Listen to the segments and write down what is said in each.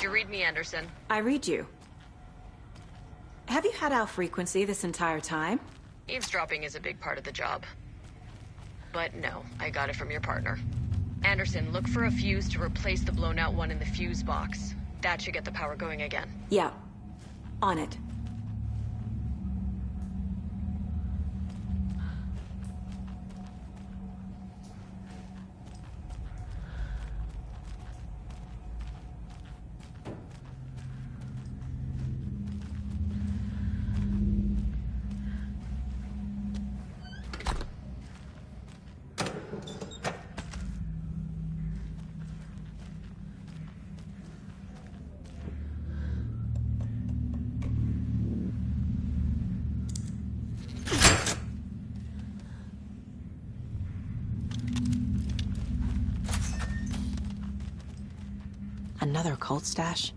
You read me, Anderson. I read you. Have you had our frequency this entire time? Eavesdropping is a big part of the job. But no, I got it from your partner. Anderson, look for a fuse to replace the blown out one in the fuse box. That should get the power going again. Yeah. On it. Another cult stash?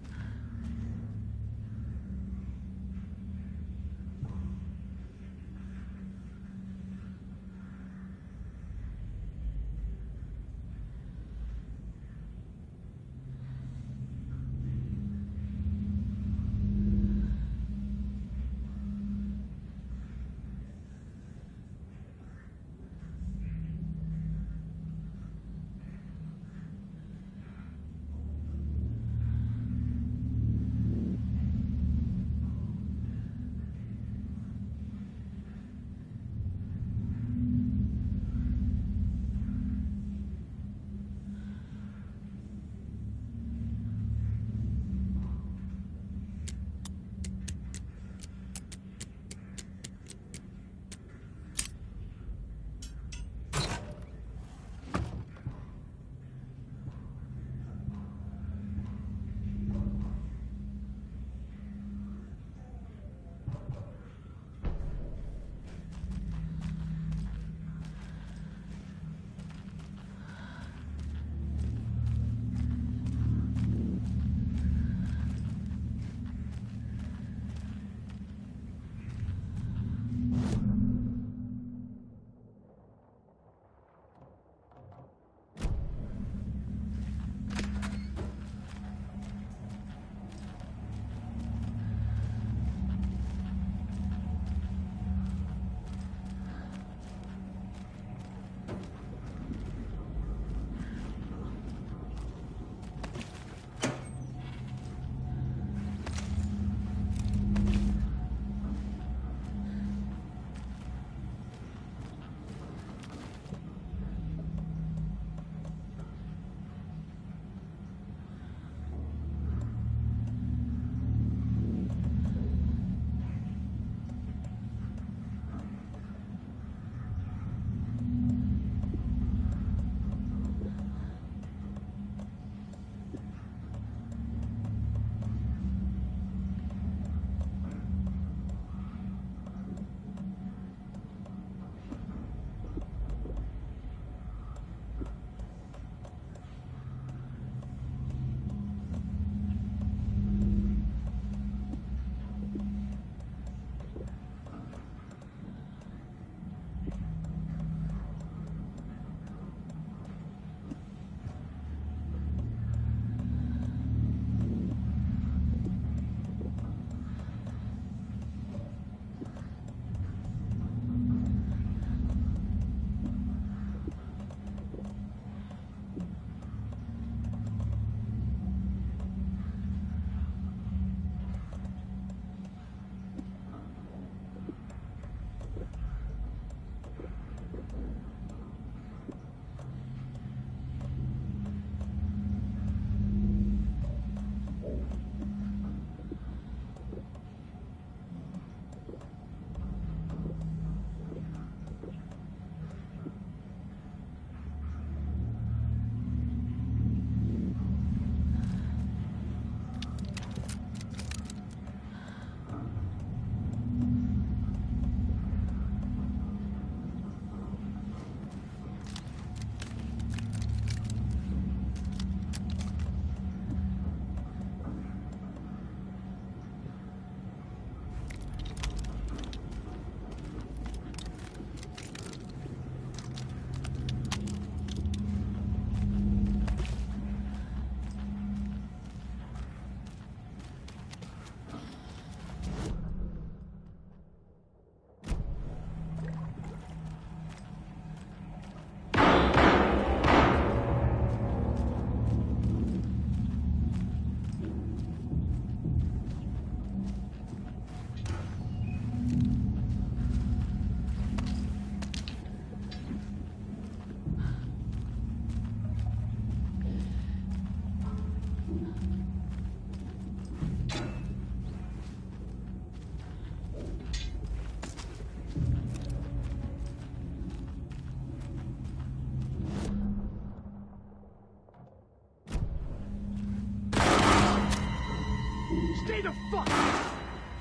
Stay the fuck!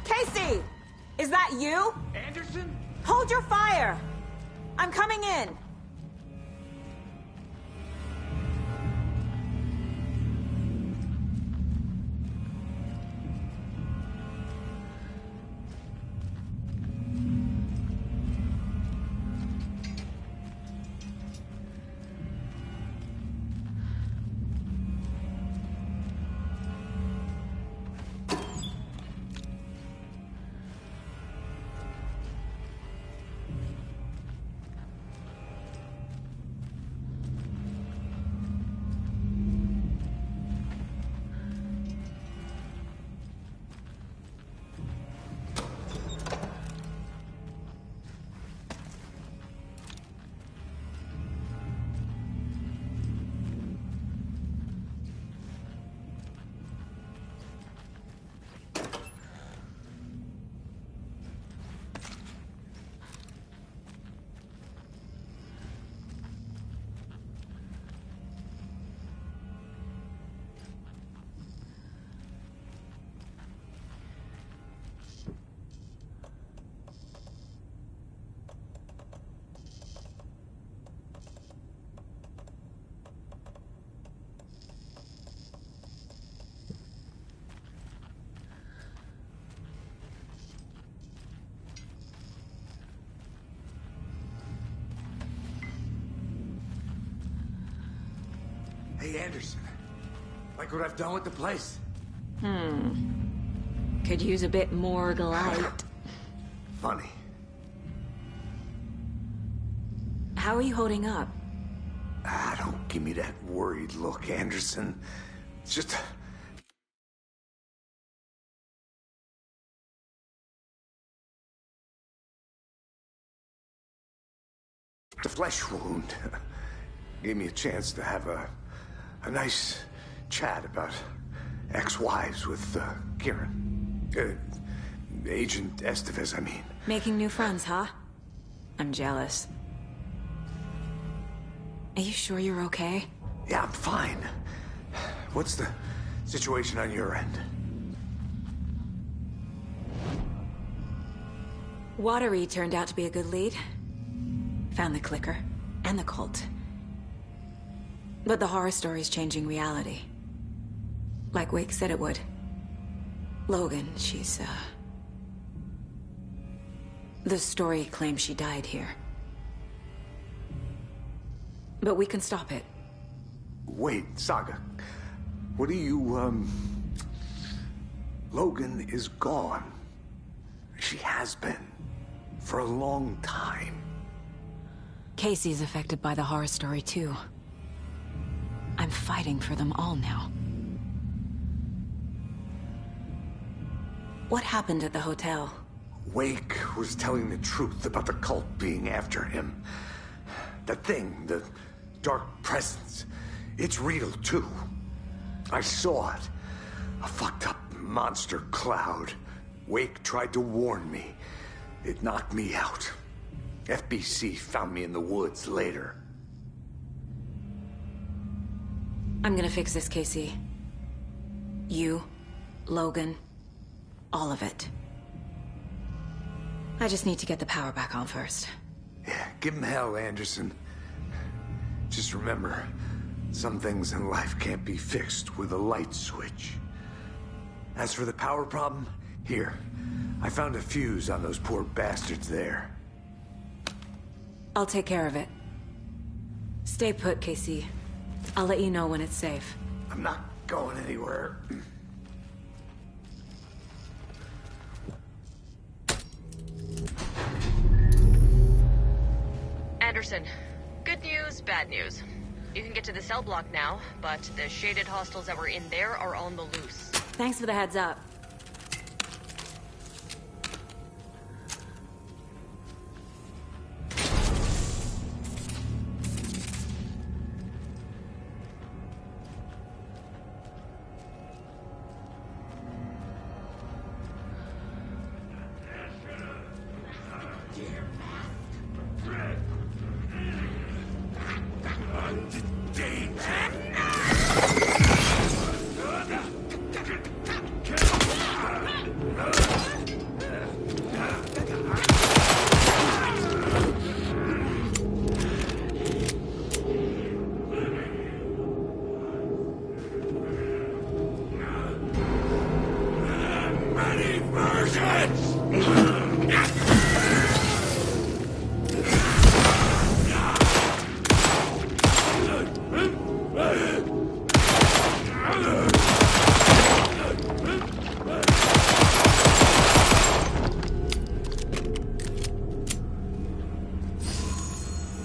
Casey! Is that you? Anderson? Hold your fire! I'm coming in! Hey, Anderson. Like what I've done with the place? Could use a bit more light. Funny. How are you holding up? Don't give me that worried look, Anderson. It's just... a flesh wound. Gave me a chance to have a nice chat about ex-wives with Kieran. Agent Estevez, I mean. Making new friends, huh? I'm jealous. Are you sure you're okay? Yeah, I'm fine. What's the situation on your end? Watery turned out to be a good lead. Found the clicker and the cult. But the horror story's changing reality. Like Wake said it would. Logan, she's, the story claims she died here. But we can stop it. Wait, Saga. What do you, Logan is gone. She has been. For a long time. Casey's affected by the horror story, too. I'm fighting for them all now. What happened at the hotel? Wake was telling the truth about the cult being after him. That thing, the dark presence, it's real too. I saw it. A fucked up monster cloud. Wake tried to warn me. It knocked me out. FBC found me in the woods later. I'm gonna fix this, Casey. You, Logan, all of it. I just need to get the power back on first. Yeah, give him hell, Anderson. Just remember, some things in life can't be fixed with a light switch. As for the power problem, here, I found a fuse on those poor bastards there. I'll take care of it. Stay put, Casey. I'll let you know when it's safe. I'm not going anywhere. Anderson, good news, bad news. You can get to the cell block now, but the shaded hostiles that were in there are on the loose. Thanks for the heads up.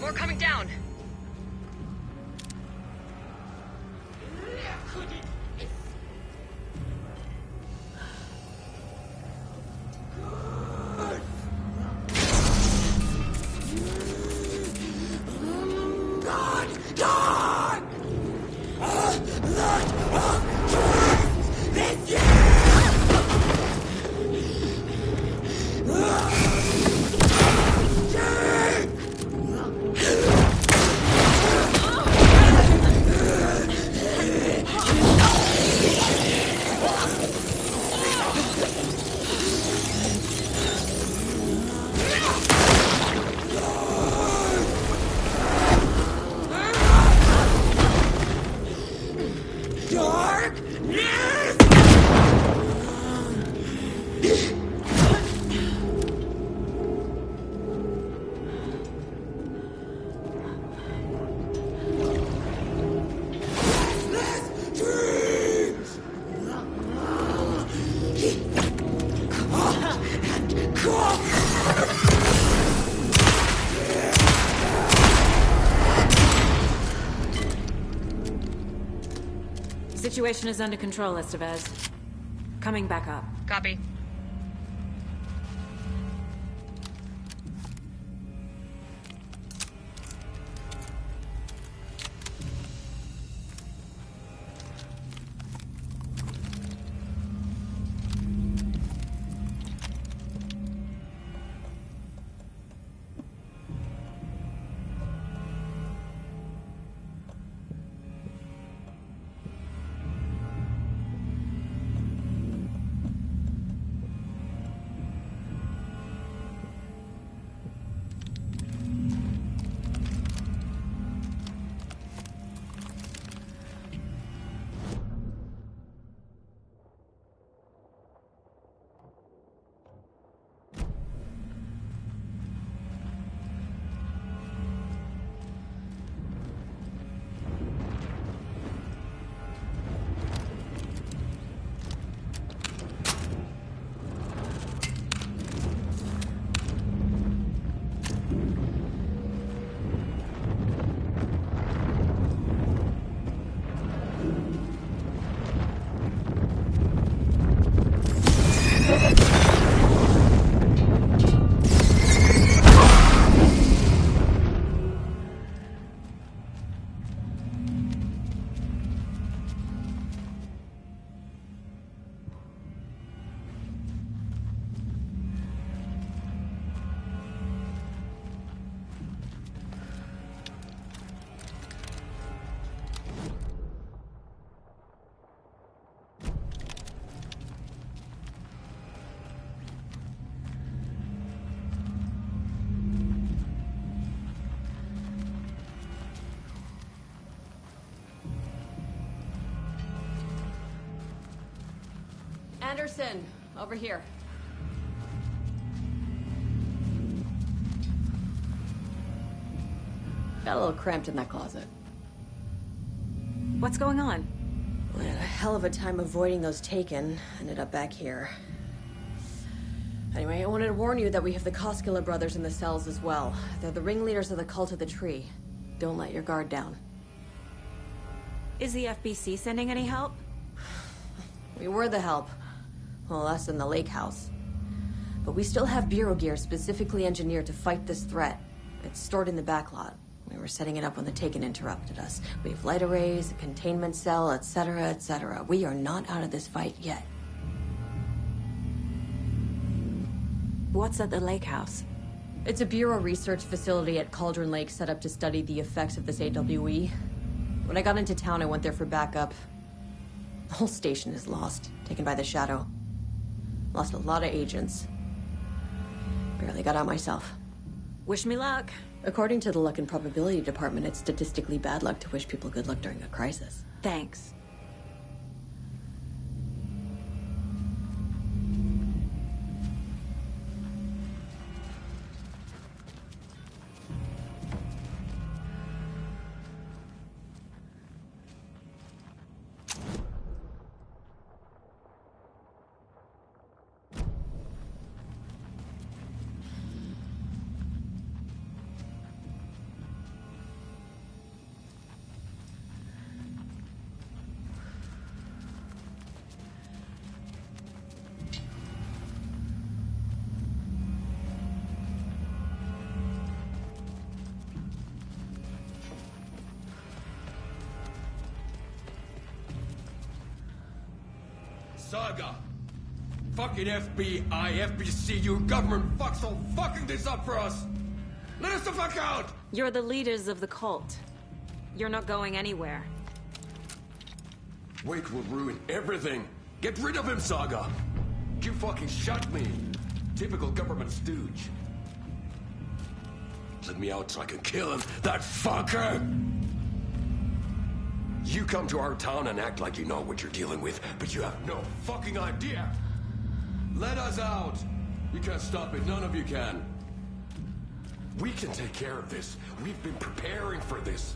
We're coming down. Situation is under control, Estevez. Coming back up. Copy. Anderson, over here. Got a little cramped in that closet. What's going on? We had a hell of a time avoiding those taken. Ended up back here. Anyway, I wanted to warn you that we have the Koskela brothers in the cells as well. They're the ringleaders of the Cult of the Tree. Don't let your guard down. Is the FBC sending any help? We were the help. Well, us in the lake house. But we still have Bureau gear specifically engineered to fight this threat. It's stored in the backlot. We were setting it up when the Taken interrupted us. We have light arrays, a containment cell, etc., etc. We are not out of this fight yet. What's at the lake house? It's a Bureau research facility at Cauldron Lake set up to study the effects of this AWE. When I got into town, I went there for backup. The whole station is lost, taken by the Shadow. Lost a lot of agents. Barely got out myself. Wish me luck. According to the Luck and Probability Department, it's statistically bad luck to wish people good luck during a crisis. Thanks. Saga! Fucking FBI, FBC, you government fucks all fucking this up for us! Let us the fuck out! You're the leaders of the cult. You're not going anywhere. Wake will ruin everything! Get rid of him, Saga! You fucking shot me! Typical government stooge. Let me out so I can kill him, that fucker! You come to our town and act like you know what you're dealing with, but you have no fucking idea! Let us out! You can't stop it, none of you can. We can take care of this. We've been preparing for this.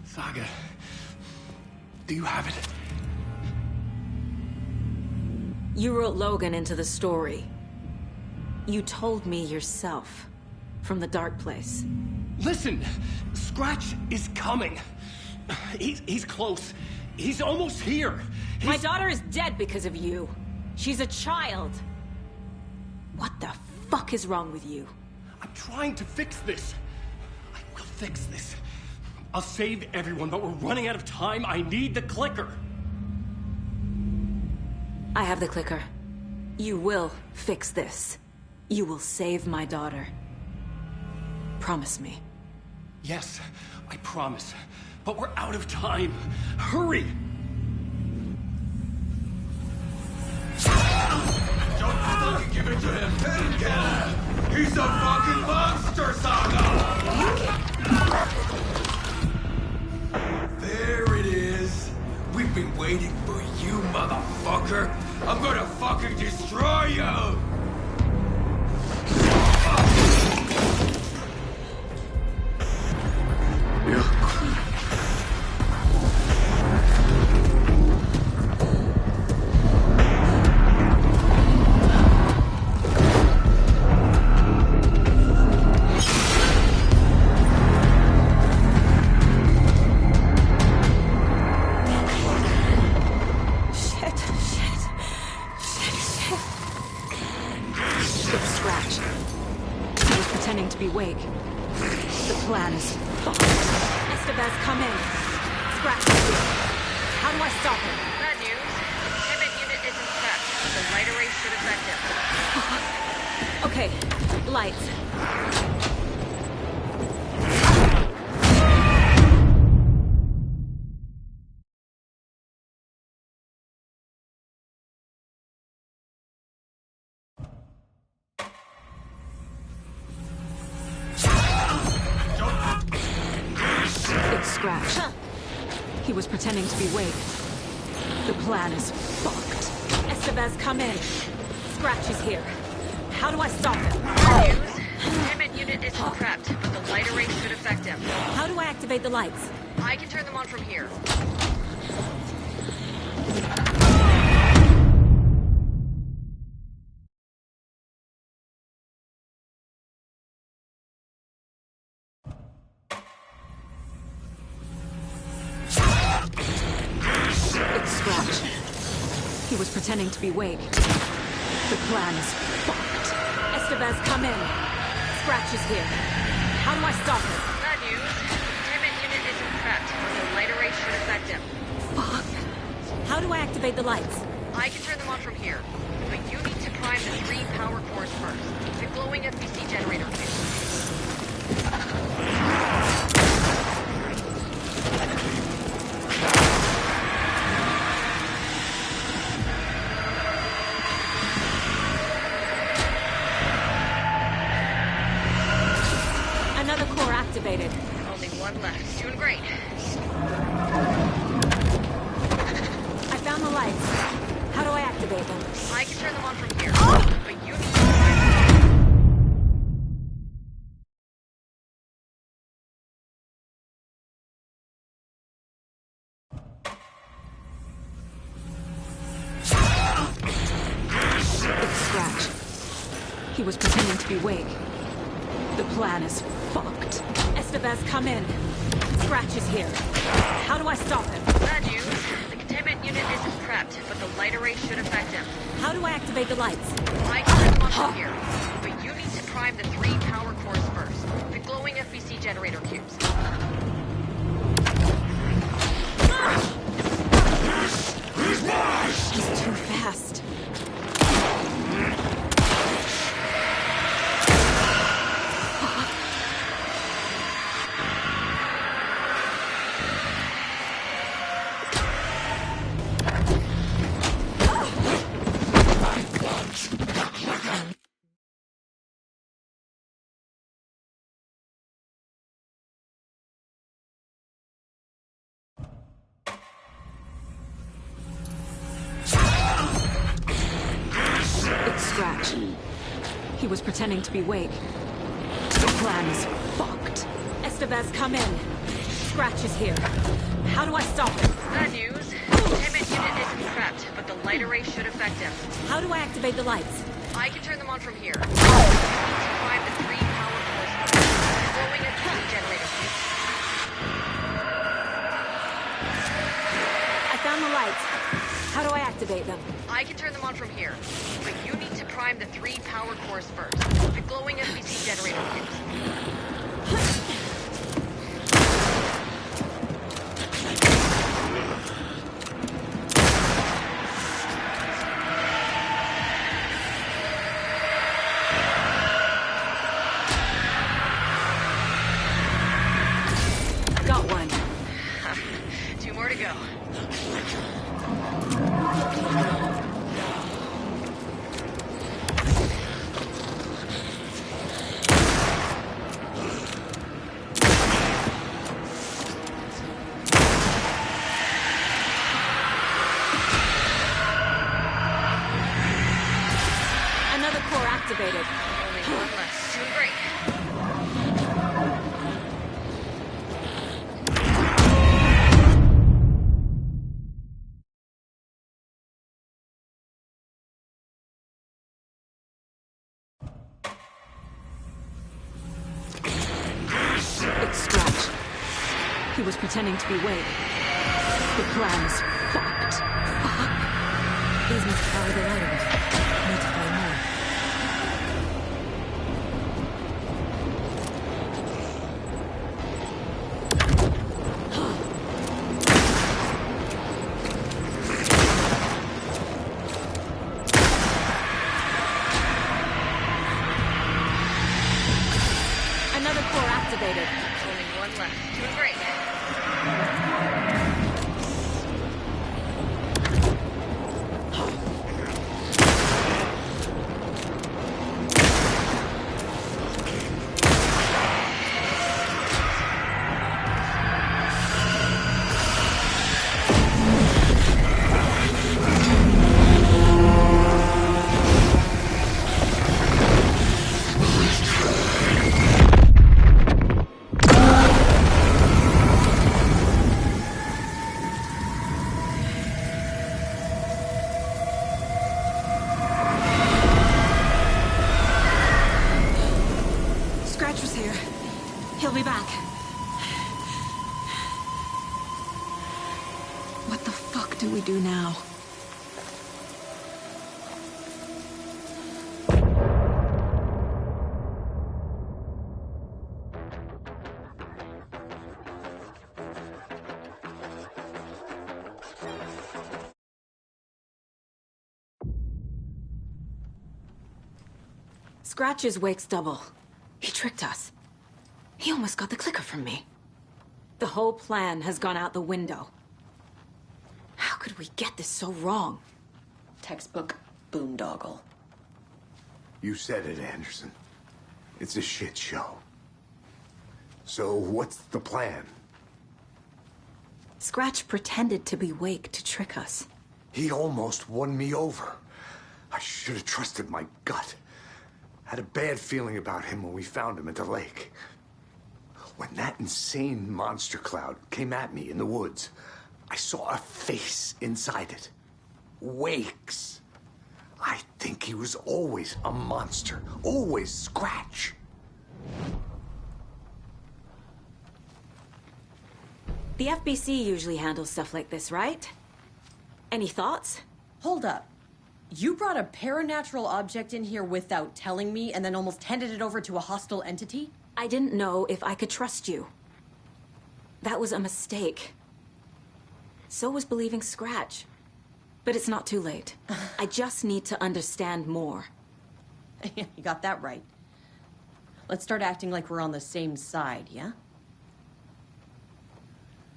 Saga, do you have it? You wrote Logan into the story. You told me yourself. From the dark place. Listen! Scratch is coming. He's close. He's almost here. My daughter is dead because of you. She's a child. What the fuck is wrong with you? I'm trying to fix this. I will fix this. I'll save everyone, but we're running out of time. I need the clicker. I have the clicker. You will fix this. You will save my daughter. Promise me. Yes, I promise. But we're out of time. Hurry! Don't fucking give it to him! Get him! He's a fucking monster, Saga! There it is! We've been waiting for you, motherfucker! I'm gonna fucking destroy you! He was pretending to be Wake. The plan is fucked. Estevez, come in. Scratch is here. How do I stop him? Good news. Containment unit isn't prepped, but the light array should affect him. How do I activate the lights? I can turn them on from here. He was pretending to be Wake. The plan is fucked. Estevez, come in. Scratch is here. How do I stop him? Bad news. Containment unit isn't prepped, but the light array should affect him. Fuck. How do I activate the lights? I can turn them on from here. But you need to prime the 3 power cores first. The glowing FBC generator too. Activated. Only one left. Doing great. I found the lights. How do I activate them? I can turn them on from here. But you need It's Scratch. He was pretending to be Wake. The plan is fucked. Estevez, come in. Scratch is here. How do I stop him? Bad news. The containment unit unit isn't prepped, but the light array should affect him. How do I activate the lights? I can turn them on from here, but you need to prime the 3 power cores first. The glowing FBC generator cubes. He's too fast. Scratch. He was pretending to be Wake. The plan is fucked. Estevez, come in. Scratch is here. How do I stop him? Bad news. Payment unit isn't prepped, but the light array should affect him. How do I activate the lights? I can turn them on from here. You need to prime the 3 power cores first. The glowing FBC generator cubes. I found the lights. How do I activate them? I can turn them on from here, but you need to prime the 3 power cores first. The glowing FBC generator cubes. Got one. 2 more to go. Another core activated. Only one less. Doing great. It's Scratch. He was pretending to be Wake. The plan is fucked. Fuck. These must power the light array. Need to find more. Another core activated. Only one left. Doing great. Scratch was here. He'll be back. What the fuck do we do now? Scratch is Wake's double. He tricked us. He almost got the clicker from me. The whole plan has gone out the window. How could we get this so wrong? Textbook boondoggle. You said it, Anderson. It's a shit show. So what's the plan? Scratch pretended to be Wake to trick us. He almost won me over. I should have trusted my gut. Had a bad feeling about him when we found him at the lake. When that insane monster cloud came at me in the woods, I saw a face inside it. Wake's. I think he was always a monster. Always Scratch. The FBC usually handles stuff like this, right? Any thoughts? Hold up. You brought a paranatural object in here without telling me and then almost handed it over to a hostile entity? I didn't know if I could trust you. That was a mistake. So was believing Scratch. But it's not too late. I just need to understand more. You got that right. Let's start acting like we're on the same side, yeah?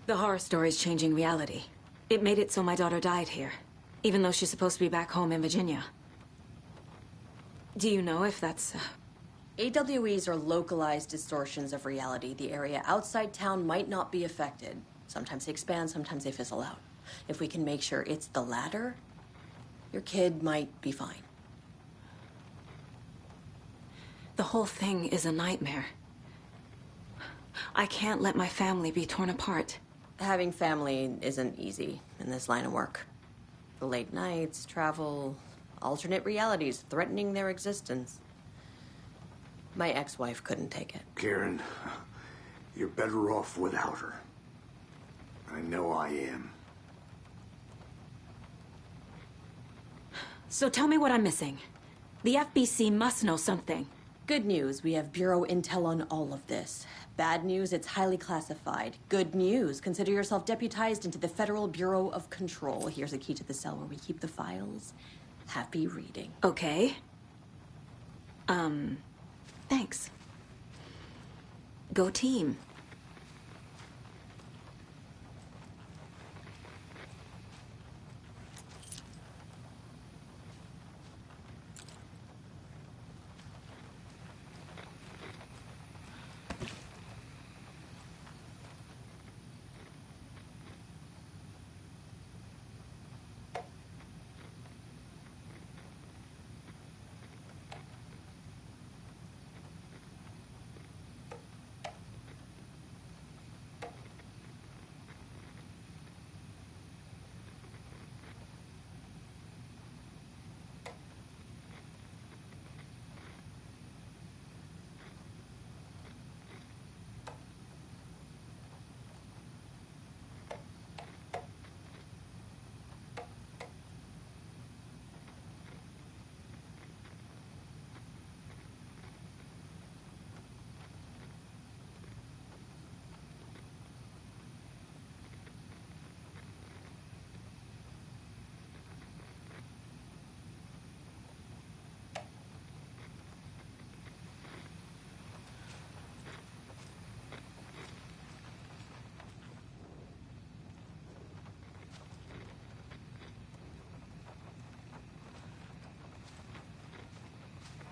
The horror story's changing reality. It made it so my daughter died here, even though she's supposed to be back home in Virginia. Do you know if that's... AWEs are localized distortions of reality. The area outside town might not be affected. Sometimes they expand, sometimes they fizzle out. If we can make sure it's the latter, your kid might be fine. The whole thing is a nightmare. I can't let my family be torn apart. Having family isn't easy in this line of work. The late nights, travel, alternate realities threatening their existence. My ex-wife couldn't take it. Karen, you're better off without her. I know I am. So tell me what I'm missing. The FBC must know something. Good news, we have Bureau intel on all of this. Bad news, it's highly classified. Good news, consider yourself deputized into the Federal Bureau of Control. Here's a key to the cell where we keep the files. Happy reading. Okay. Thanks. Go team.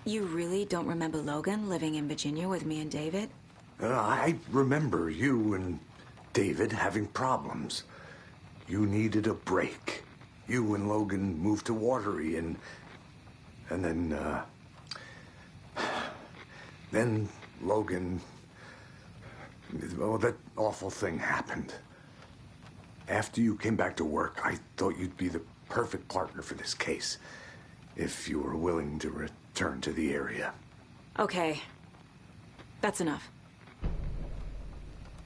You really don't remember Logan living in Virginia with me and David? I remember you and David having problems. You needed a break. You and Logan moved to Watery and then Logan, well, that awful thing happened. After you came back to work, I thought you'd be the perfect partner for this case, if you were willing to return to the area. Okay. That's enough.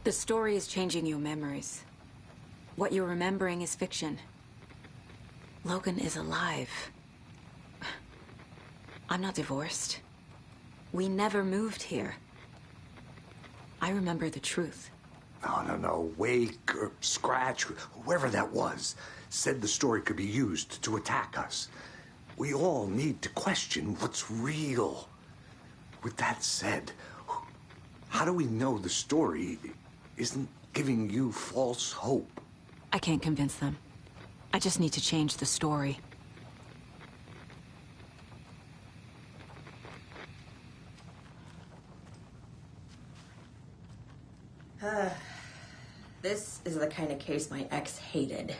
The story is changing your memories. What you're remembering is fiction. Logan is alive. I'm not divorced. We never moved here. I remember the truth. No. Wake or Scratch, whoever that was, said the story could be used to attack us. We all need to question what's real. With that said, how do we know the story isn't giving you false hope? I can't convince them. I just need to change the story. This is the kind of case my ex hated.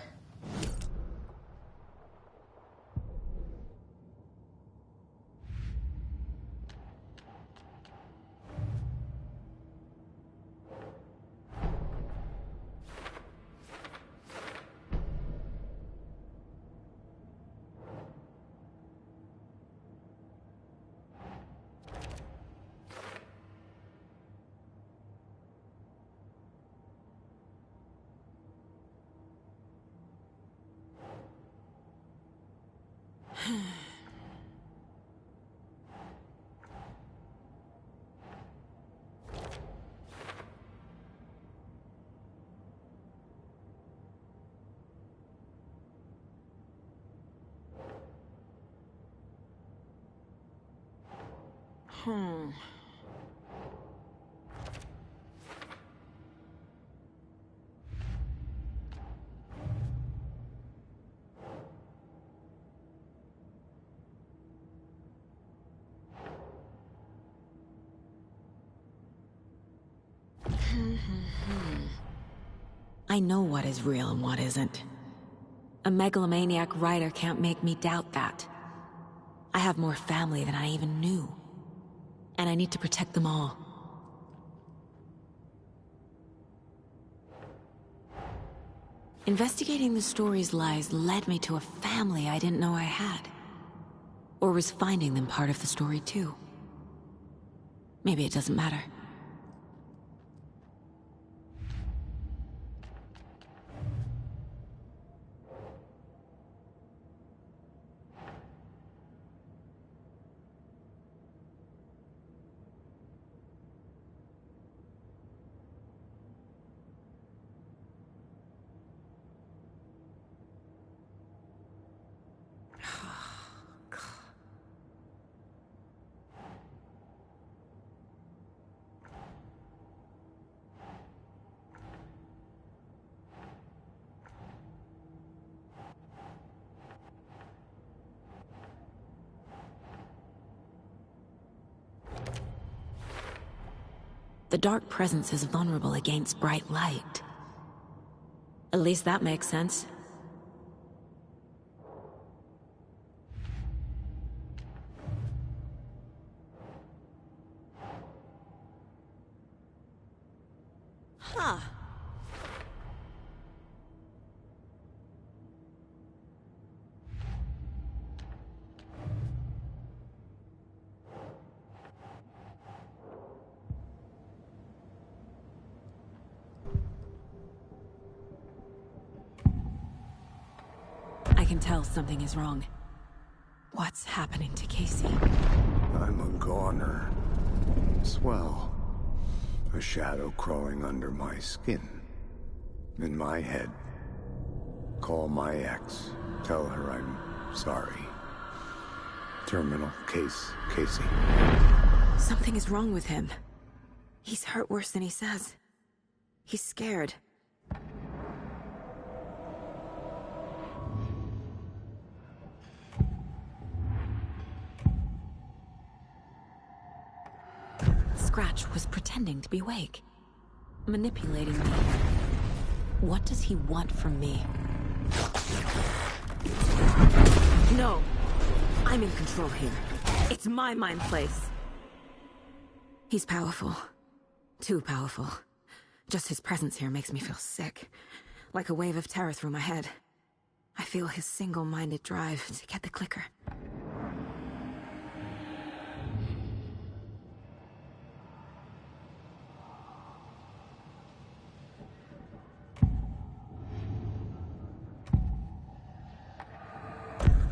I know what is real and what isn't. A megalomaniac writer can't make me doubt that. I have more family than I even knew. And I need to protect them all. Investigating the story's lies led me to a family I didn't know I had. Or was finding them part of the story too. Maybe it doesn't matter. The dark presence is vulnerable against bright light. At least that makes sense. Huh. I can tell something is wrong. What's happening to Casey? I'm a goner. Swell. A shadow crawling under my skin. In my head. Call my ex. Tell her I'm sorry. Terminal case, Casey. Something is wrong with him. He's hurt worse than he says. He's scared. Scratch was pretending to be awake. Manipulating me. What does he want from me? No! I'm in control here. It's my mind place. He's powerful. Too powerful. Just his presence here makes me feel sick. Like a wave of terror through my head. I feel his single-minded drive to get the clicker.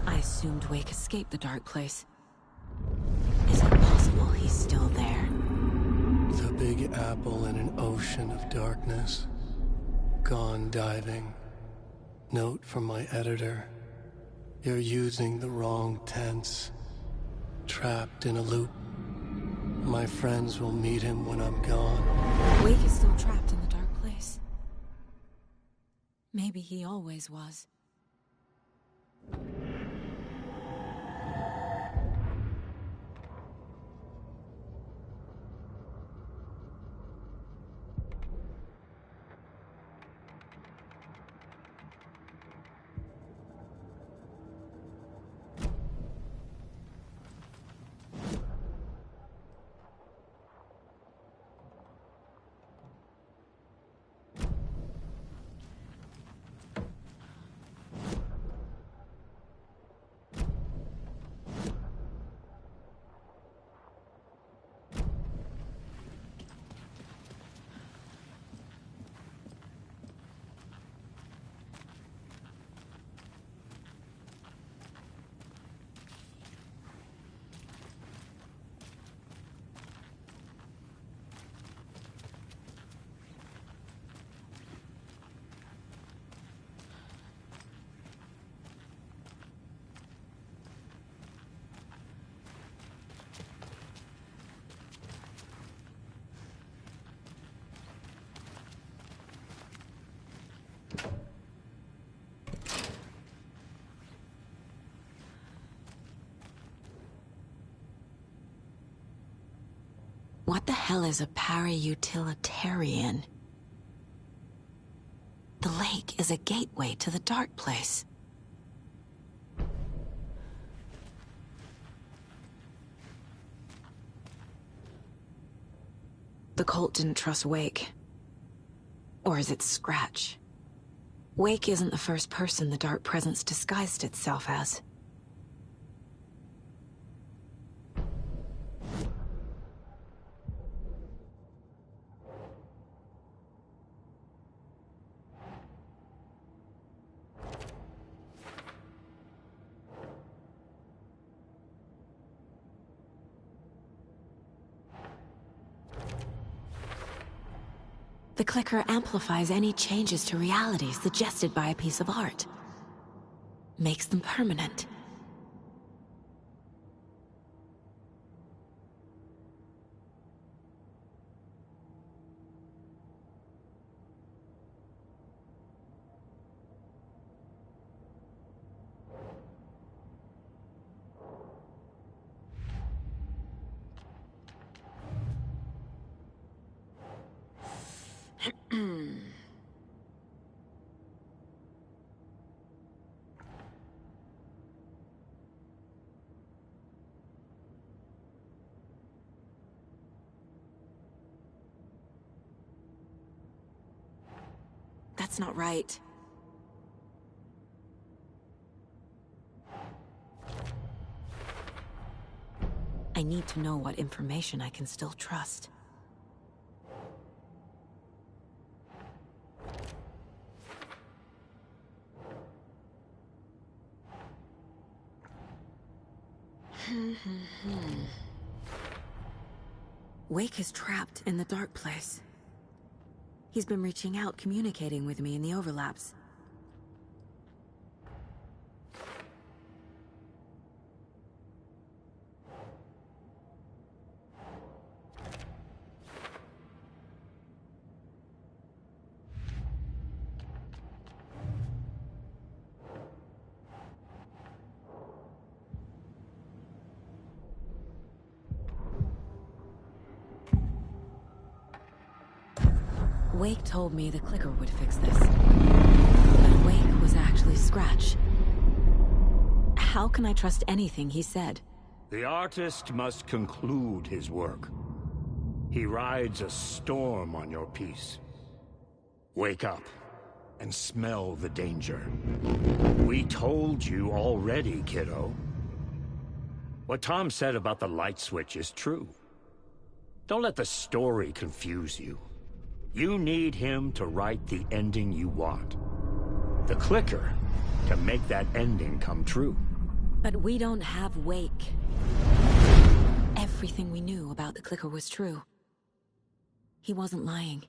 I assumed Wake escaped the dark place. Is it possible he's still there? The Big Apple in an ocean of darkness. Gone diving. Note from my editor. You're using the wrong tense. Trapped in a loop. My friends will meet him when I'm gone. Wake is still trapped in the dark place. Maybe he always was. What the hell is a para-utilitarian? The lake is a gateway to the dark place. The cult didn't trust Wake. Or is it Scratch? Wake isn't the first person the Dark Presence disguised itself as. The clicker amplifies any changes to reality suggested by a piece of art. Makes them permanent. That's not right. I need to know what information I can still trust. Wake is trapped in the dark place. He's been reaching out, communicating with me in the overlaps. Wake told me the clicker would fix this. But Wake was actually Scratch. How can I trust anything he said? The artist must conclude his work. He rides a storm on your piece. Wake up and smell the danger. We told you already, kiddo. What Tom said about the light switch is true. Don't let the story confuse you. You need him to write the ending you want. The clicker to make that ending come true. But we don't have Wake. Everything we knew about the clicker was true. He wasn't lying.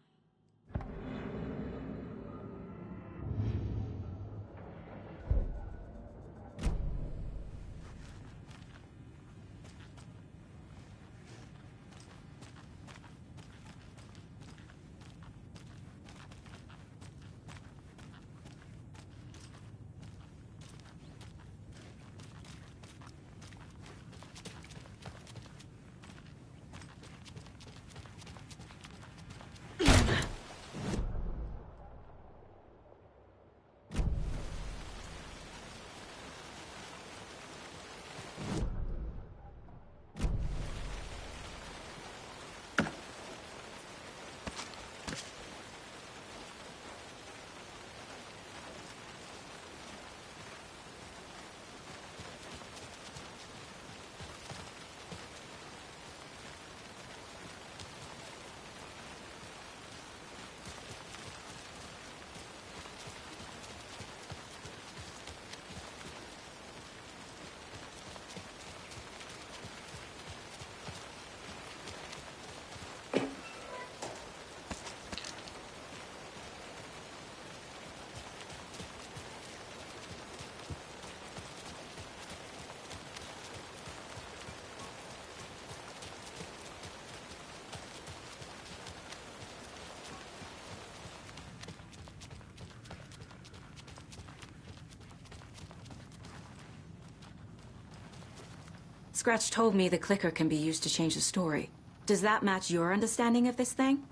Scratch told me the clicker can be used to change the story. Does that match your understanding of this thing?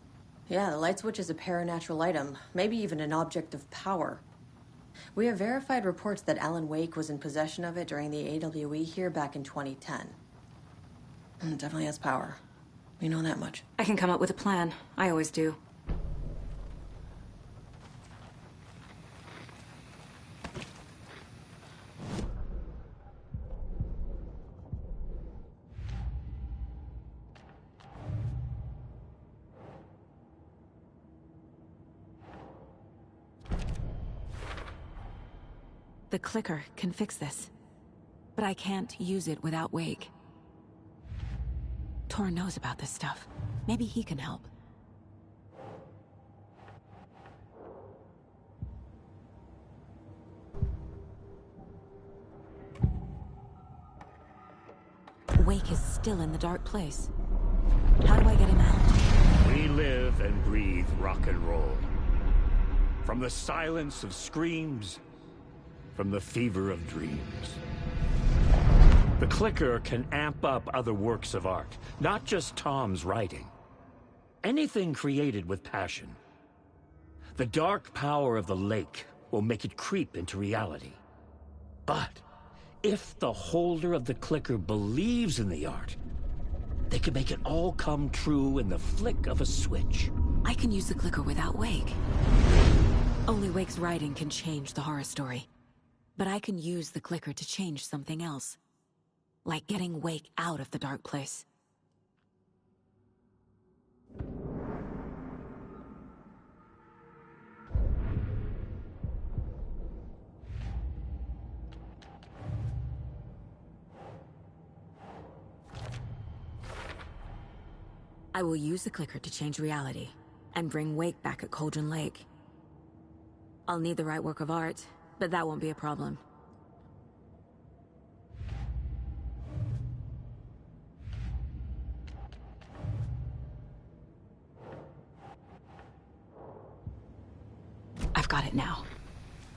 Yeah, the light switch is a paranatural item, maybe even an object of power. We have verified reports that Alan Wake was in possession of it during the AWE here back in 2010. It definitely has power. We know that much. I can come up with a plan. I always do. The clicker can fix this. But I can't use it without Wake. Tor knows about this stuff. Maybe he can help. Wake is still in the dark place. How do I get him out? We live and breathe rock and roll. From the silence of screams, from the fever of dreams. The clicker can amp up other works of art, not just Tom's writing. Anything created with passion. The dark power of the lake will make it creep into reality. But if the holder of the clicker believes in the art, they can make it all come true in the flick of a switch. I can use the clicker without Wake. Only Wake's writing can change the horror story. But I can use the clicker to change something else. Like getting Wake out of the dark place. I will use the clicker to change reality, and bring Wake back at Cauldron Lake. I'll need the right work of art, but that won't be a problem. I've got it now.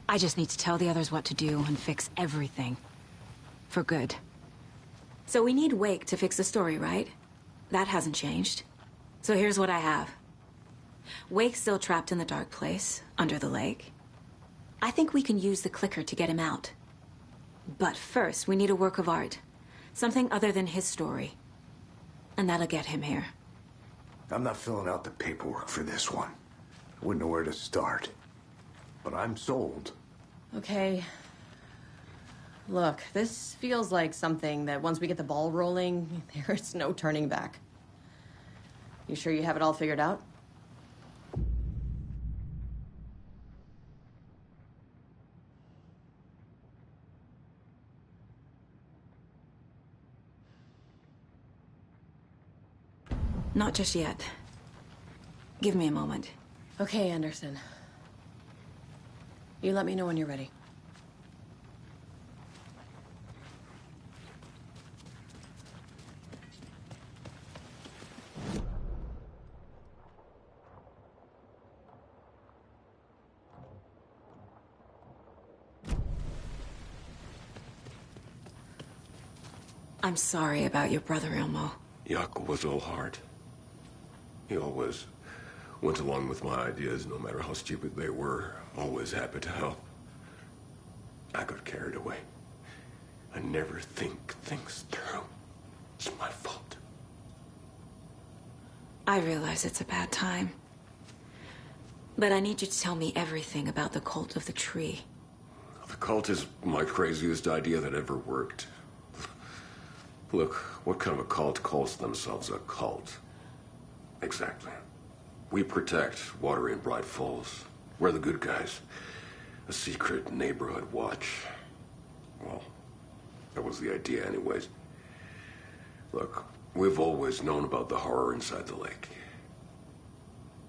I just need to tell the others what to do and fix everything. For good. So we need Wake to fix the story, right? That hasn't changed. So here's what I have. Wake's still trapped in the dark place, under the lake. I think we can use the clicker to get him out. But first, we need a work of art. Something other than his story. And that'll get him here. I'm not filling out the paperwork for this one. I wouldn't know where to start. But I'm sold. Okay. Look, this feels like something that once we get the ball rolling, there's no turning back. You sure you have it all figured out? Not just yet. Give me a moment. Okay, Anderson. You let me know when you're ready. I'm sorry about your brother, Ilmo. Jaakko was all heart. He always went along with my ideas, no matter how stupid they were. Always happy to help. I got carried away. I never think things through. It's my fault. I realize it's a bad time. But I need you to tell me everything about the cult of the tree. The cult is my craziest idea that ever worked. Look, what kind of a cult calls themselves a cult? Exactly. We protect Water in Bright Falls. We're the good guys. A secret neighborhood watch. Well, that was the idea anyways. Look, we've always known about the horror inside the lake.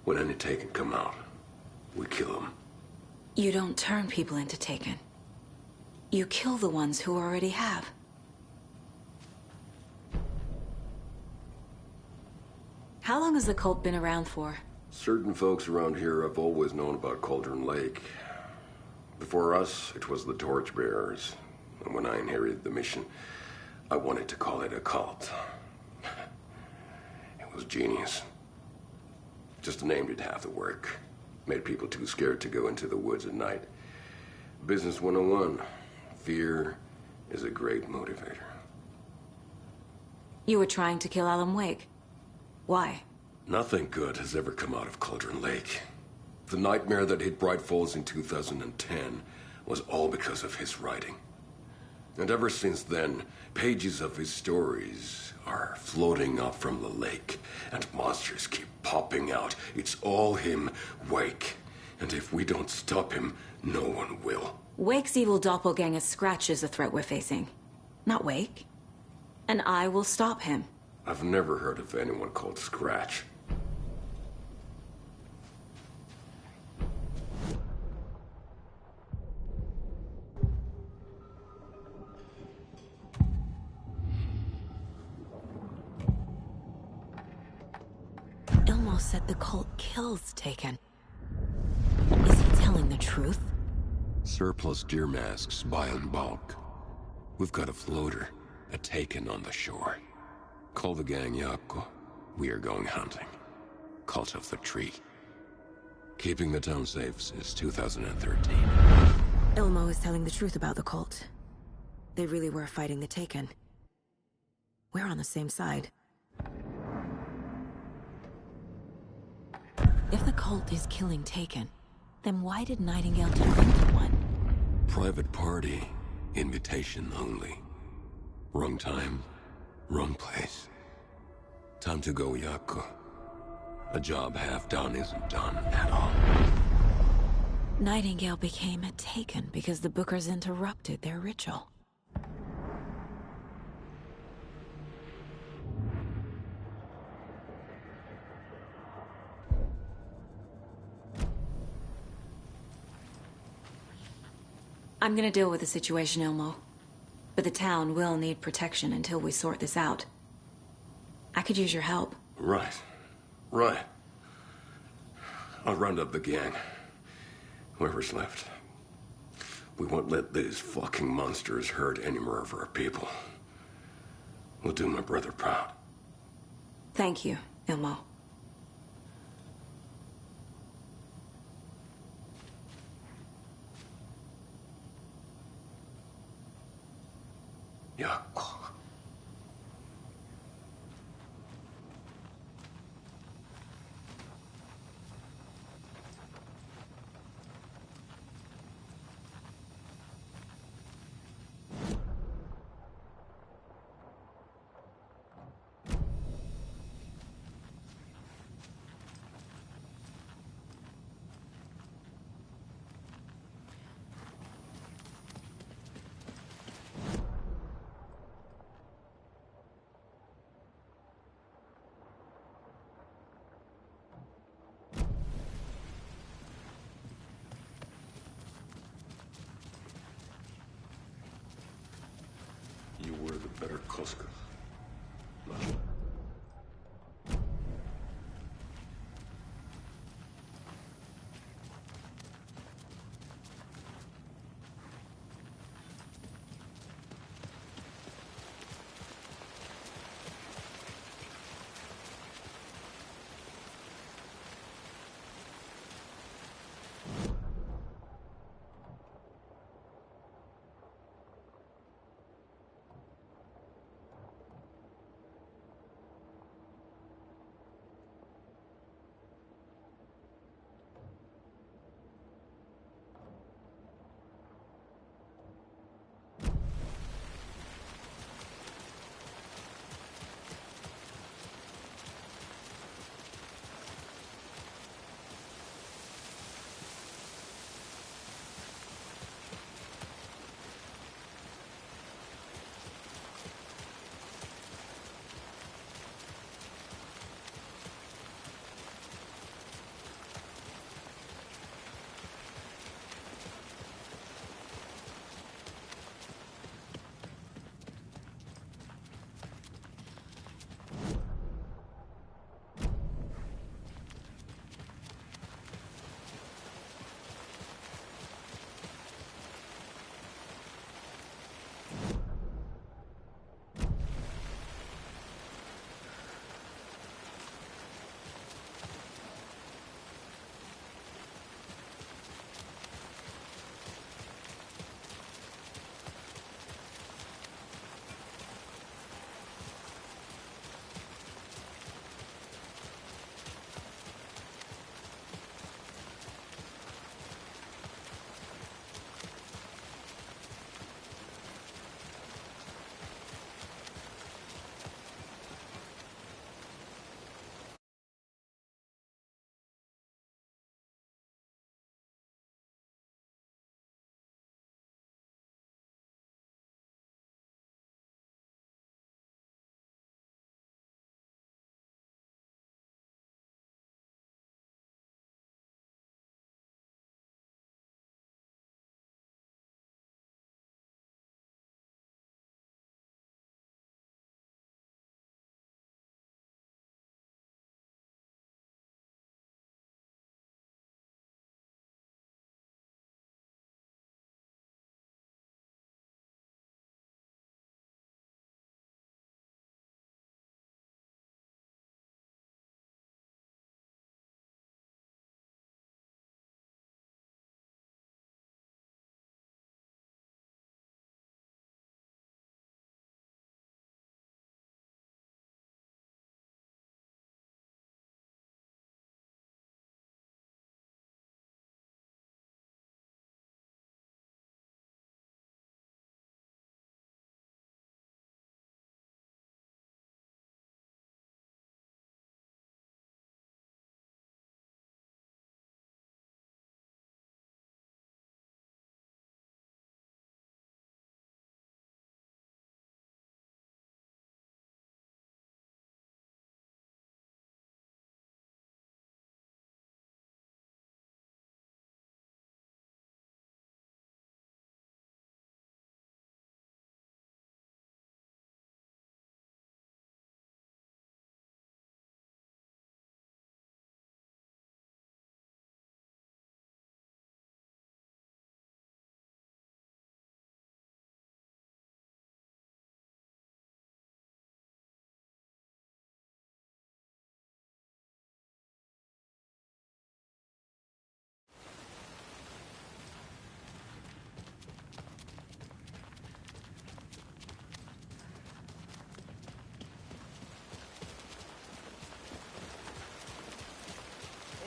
When any Taken come out, we kill them. You don't turn people into Taken. You kill the ones who already have. How long has the cult been around for? Certain folks around here have always known about Cauldron Lake. Before us, it was the Torchbearers. And when I inherited the mission, I wanted to call it a cult. It was genius. Just a name did half the work. Made people too scared to go into the woods at night. Business 101. Fear is a great motivator. You were trying to kill Alan Wake. Why? Nothing good has ever come out of Cauldron Lake. The nightmare that hit Bright Falls in 2010 was all because of his writing. And ever since then, pages of his stories are floating up from the lake, and monsters keep popping out. It's all him, Wake. And if we don't stop him, no one will. Wake's evil doppelganger Scratch is the threat we're facing, not Wake. And I will stop him. I've never heard of anyone called Scratch. Ilmo said the cult kills Taken. Is he telling the truth? Surplus deer masks buy in bulk. We've got a floater, a Taken on the shore. Call the gang Yako. We are going hunting. Cult of the Tree. Keeping the town safe since 2013. Ilmo is telling the truth about the cult. They really were fighting the Taken. We're on the same side. If the cult is killing Taken, then why did Nightingale turn into one? Private party. Invitation only. Wrong time, wrong place. Time to go, Yako. A job half done isn't done at all. Nightingale became a Taken because the Bookers interrupted their ritual. I'm gonna deal with the situation, Ilmo. But the town will need protection until we sort this out. I could use your help. Right. Right. I'll round up the gang. Whoever's left. We won't let these fucking monsters hurt any more of our people. We'll do my brother proud. Thank you, Ilmo. Yako. You were the better Koska.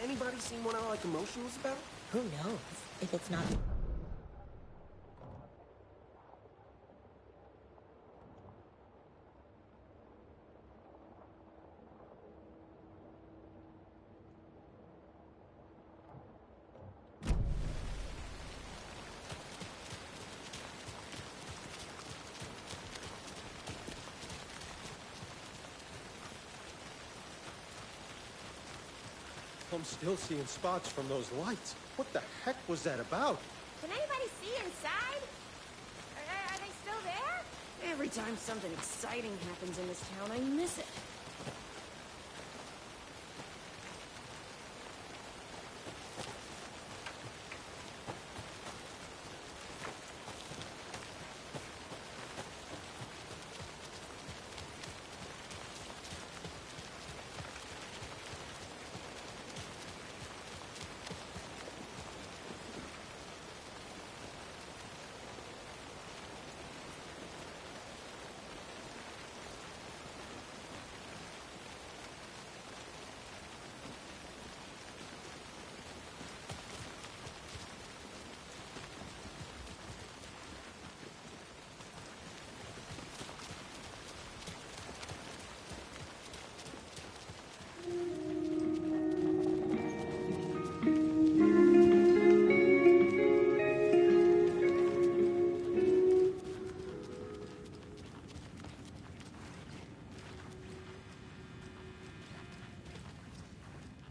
Anybody seen what our commotion was about? Who knows if it's not... I'm still seeing spots from those lights. What the heck was that about? Can anybody see inside? Are they still there? Every time something exciting happens in this town, I miss it.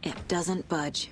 It doesn't budge.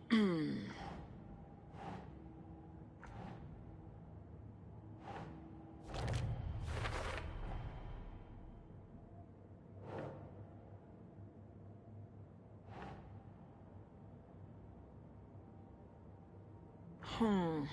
Hmm. Hmm.